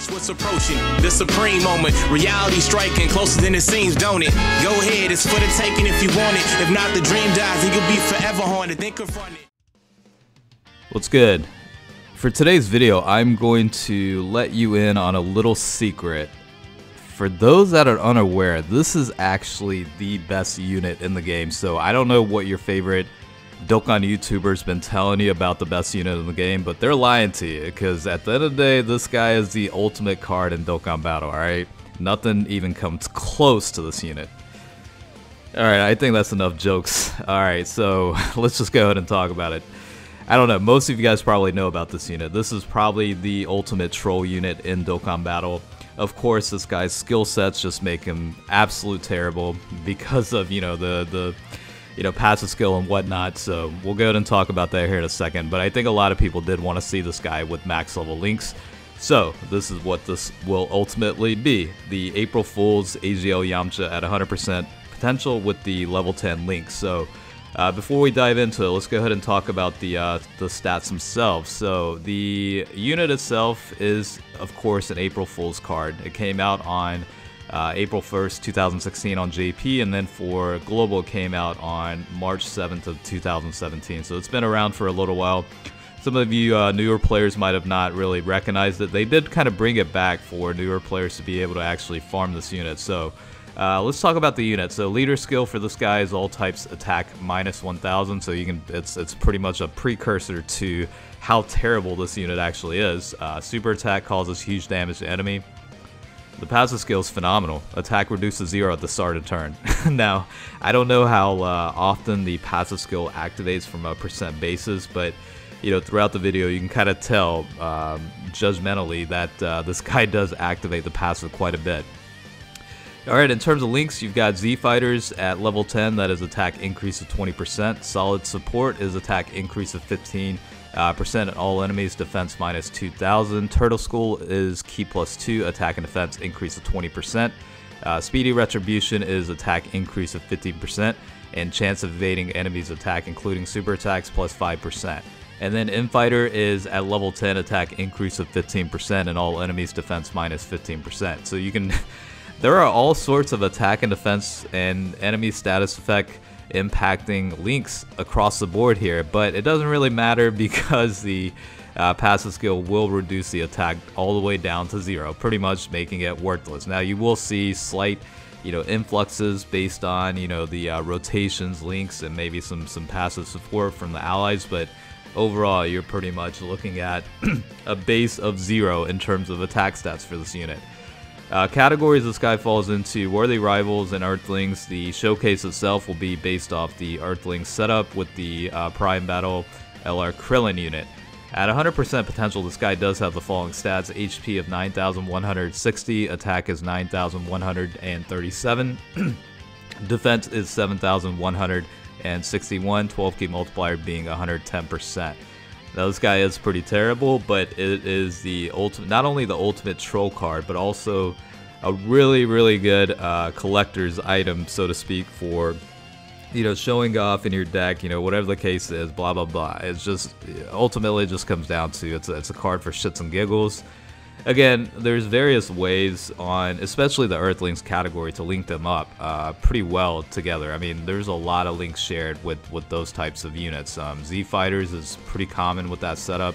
Watch what's approaching, the supreme moment. Reality striking closer than it seems, don't it? Go ahead, it's for the taking if you want it. If not, the dream dies and you'll be forever haunted. Then confront it. What's good? For today's video, I'm going to let you in on a little secret. For those that are unaware, this is actually the best unit in the game. So I don't know what your favorite Dokkan YouTuber's been telling you about the best unit in the game, but they're lying to you, because at the end of the day, this guy is the ultimate card in Dokkan Battle, alright? Nothing even comes close to this unit. Alright, I think that's enough jokes. Alright, so let's just go ahead and talk about it. I don't know, most of you guys probably know about this unit. This is probably the ultimate troll unit in Dokkan Battle. Of course, this guy's skill sets just make him absolute terrible because of, the passive skill and whatnot. So we'll go ahead and talk about that here in a second. But I think a lot of people did want to see this guy with max level links. So this is what this will ultimately be. The April Fool's AGL Yamcha at 100% potential with the level 10 links. So before we dive into it, let's go ahead and talk about the stats themselves. So the unit itself is, of course, an April Fool's card. It came out on April 1st, 2016 on JP, and then for Global it came out on March 7th of 2017. So it's been around for a little while. Some of you newer players might have not really recognized it. They did kind of bring it back for newer players to be able to actually farm this unit. So let's talk about the unit. So leader skill for this guy is all types attack minus 1000. So you can it's pretty much a precursor to how terrible this unit actually is. Super attack causes huge damage to enemy. The passive skill is phenomenal. Attack reduces 0 at the start of turn. Now, I don't know how often the passive skill activates from a percent basis, but throughout the video you can kind of tell judgmentally that this guy does activate the passive quite a bit. Alright, in terms of links, you've got Z Fighters at level 10, that is attack increase of 20%. Solid Support is attack increase of 15%. Percent at all enemies, defense minus 2000. Turtle School is key plus 2, attack and defense increase of 20%. Speedy Retribution is attack increase of 15%, and chance of evading enemies attack including super attacks plus 5%. And then Infighter is at level 10, attack increase of 15%, and all enemies defense minus 15%. So you can there are all sorts of attack and defense and enemy status effect impacting links across the board here, but it doesn't really matter because the passive skill will reduce the attack all the way down to 0, pretty much making it worthless. Now you will see slight influxes based on the rotations, links, and maybe some passive support from the allies, but overall you're pretty much looking at a base of 0 in terms of attack stats for this unit. Categories this guy falls into: Worthy Rivals and Earthlings. The showcase itself will be based off the Earthlings setup with the Prime Battle LR Krillin unit. At 100% potential, this guy does have the following stats: HP of 9,160, attack is 9,137, defense is 7,161, 12 key multiplier being 110%. Now this guy is pretty terrible, but it is the ultimate, not only the ultimate troll card, but also a really good collector's item, so to speak, for showing off in your deck, whatever the case is, blah blah blah. It's just ultimately it just comes down to it's a card for shits and giggles. Again, there's various ways on, especially the Earthlings category, to link them up pretty well together. I mean, there's a lot of links shared with those types of units. Z Fighters is pretty common with that setup.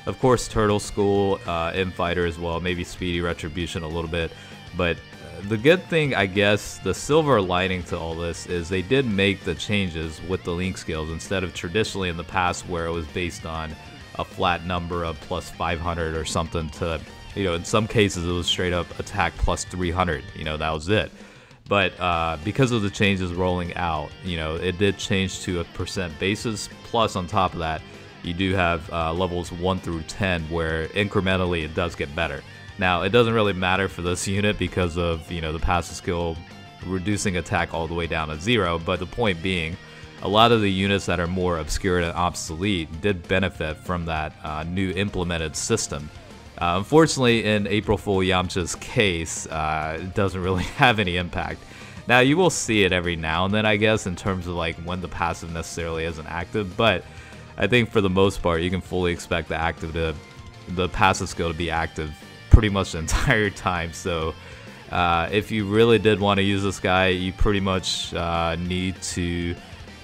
Of course, Turtle School, Infighter as well, maybe Speedy Retribution a little bit. But the good thing, I guess, the silver lining to all this is they did make the changes with the link skills instead of traditionally in the past where it was based on a flat number of plus 500 or something to... in some cases it was straight up attack plus 300, that was it. But because of the changes rolling out, it did change to a percent basis, plus on top of that, you do have levels 1 through 10 where incrementally it does get better. Now, it doesn't really matter for this unit because of, the passive skill reducing attack all the way down to 0, but the point being, a lot of the units that are more obscure and obsolete did benefit from that new implemented system. Unfortunately, in April Fool Yamcha's case, it doesn't really have any impact. Now, you will see it every now and then, I guess, in terms of like when the passive necessarily isn't active, but I think for the most part, you can fully expect the passive skill to be active pretty much the entire time. So if you really did want to use this guy, you pretty much need to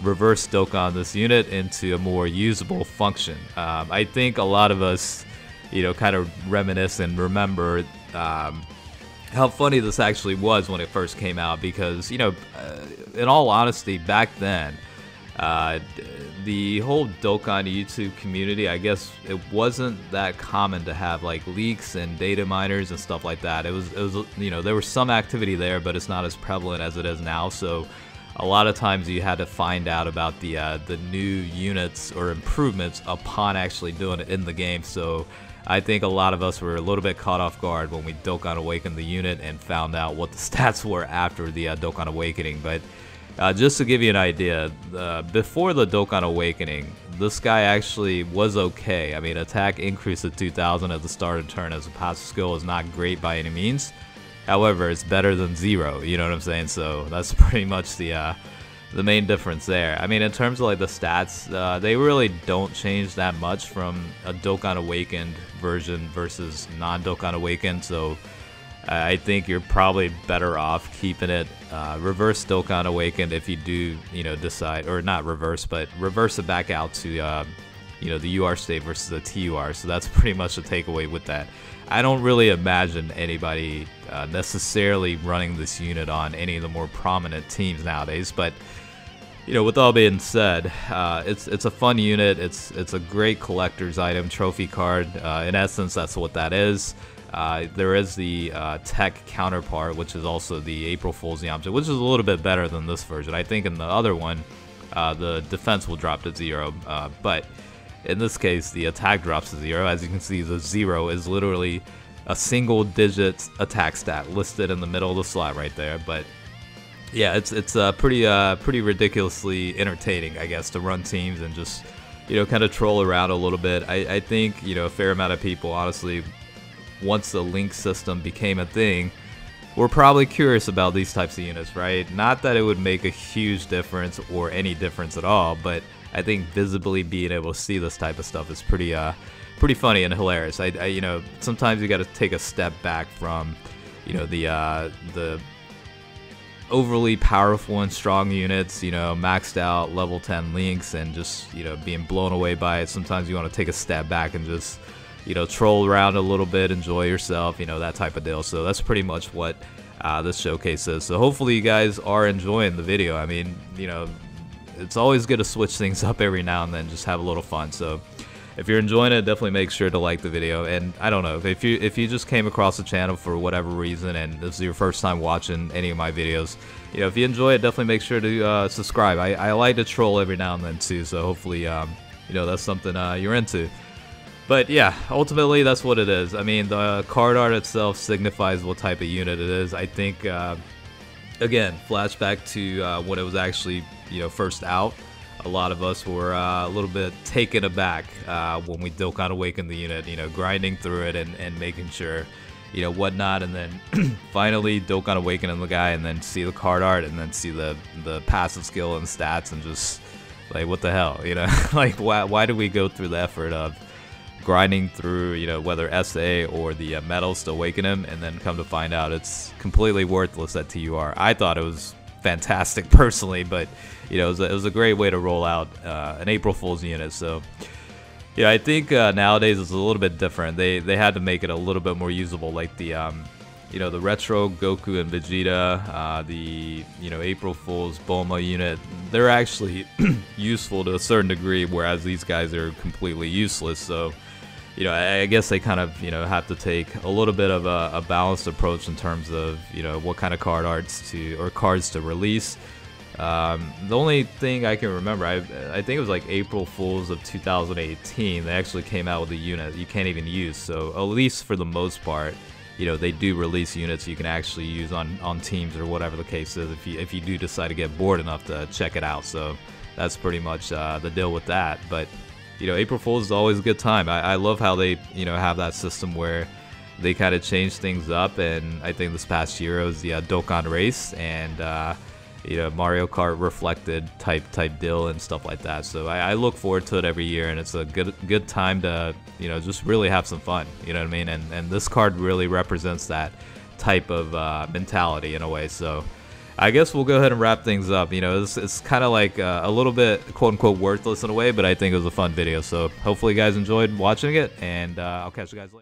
reverse Dokkan this unit into a more usable function. I think a lot of us, kind of reminisce and remember how funny this actually was when it first came out, because, in all honesty, back then, the whole Dokkan YouTube community, I guess it wasn't that common to have like leaks and data miners and stuff like that. It was there was some activity there, but it's not as prevalent as it is now. So a lot of times you had to find out about the new units or improvements upon actually doing it in the game. So I think a lot of us were a little bit caught off guard when we Dokkan Awakened the unit and found out what the stats were after the Dokkan Awakening. But just to give you an idea, before the Dokkan Awakening, this guy actually was okay. I mean, attack increased to 2000 at the start of turn as a passive skill is not great by any means. However, it's better than 0, you know what I'm saying? So that's pretty much the main difference there. I mean, in terms of like the stats, they really don't change that much from a Dokkan Awakened version versus non-Dokkan Awakened. So I think you're probably better off keeping it reverse Dokkan Awakened if you do, decide, or not reverse, but reverse it back out to, the UR state versus the TUR. So that's pretty much the takeaway with that. I don't really imagine anybody necessarily running this unit on any of the more prominent teams nowadays, but with all being said, it's a fun unit. It's a great collector's item, trophy card. In essence, that's what that is. There is the tech counterpart, which is also the April Fool's Yamcha, which is a little bit better than this version. I think in the other one, the defense will drop to 0, but in this case, the attack drops to 0. As you can see, the 0 is literally a single-digit attack stat listed in the middle of the slot right there. But yeah, it's pretty ridiculously entertaining, I guess, to run teams and just kind of troll around a little bit. I think a fair amount of people, honestly, once the link system became a thing, were probably curious about these types of units, right? Not that it would make a huge difference or any difference at all, but I think visibly being able to see this type of stuff is pretty funny and hilarious. I sometimes you got to take a step back from the overly powerful and strong units, maxed out level 10 links and just being blown away by it. Sometimes you want to take a step back and just troll around a little bit, enjoy yourself, that type of deal. So that's pretty much what this showcase is. So hopefully you guys are enjoying the video. I mean, it's always good to switch things up every now and then, just have a little fun. So if you're enjoying it, definitely make sure to like the video. And I don't know, if you just came across the channel for whatever reason and this is your first time watching any of my videos, if you enjoy it, definitely make sure to subscribe. I like to troll every now and then too, so hopefully that's something you're into. But yeah, ultimately that's what it is. I mean, the card art itself signifies what type of unit it is. I think again, flashback to when it was actually first out, a lot of us were a little bit taken aback when we Dokkan Awakened the unit, grinding through it and making sure, whatnot, and then finally Dokkan Awakening the guy, and then see the card art, and then see the passive skill and stats, and just like, what the hell, like why do we go through the effort of grinding through, whether SA or the medals to awaken him, and then come to find out it's completely worthless at TUR. I thought it was fantastic personally, but it was a great way to roll out an April Fool's unit. So I think nowadays it's a little bit different. They had to make it a little bit more usable, like the the retro Goku and Vegeta, the April Fool's Bulma unit. They're actually useful to a certain degree, whereas these guys are completely useless. So I guess they kind of have to take a little bit of a balanced approach in terms of what kind of card arts or cards to release. The only thing I can remember, I think it was like April Fools of 2018, they actually came out with a unit you can't even use. So at least for the most part, they do release units you can actually use on teams or whatever the case is, if you do decide to get bored enough to check it out. So that's pretty much the deal with that. But April Fool's is always a good time. I love how they have that system where they kind of change things up, and I think this past year it was the Dokkan race, and Mario Kart reflected type deal and stuff like that. So I look forward to it every year, and it's a good time to just really have some fun. You know what I mean? And this card really represents that type of mentality in a way. So I guess we'll go ahead and wrap things up. It's kind of like a little bit quote unquote worthless in a way, but I think it was a fun video. So hopefully you guys enjoyed watching it, and I'll catch you guys later.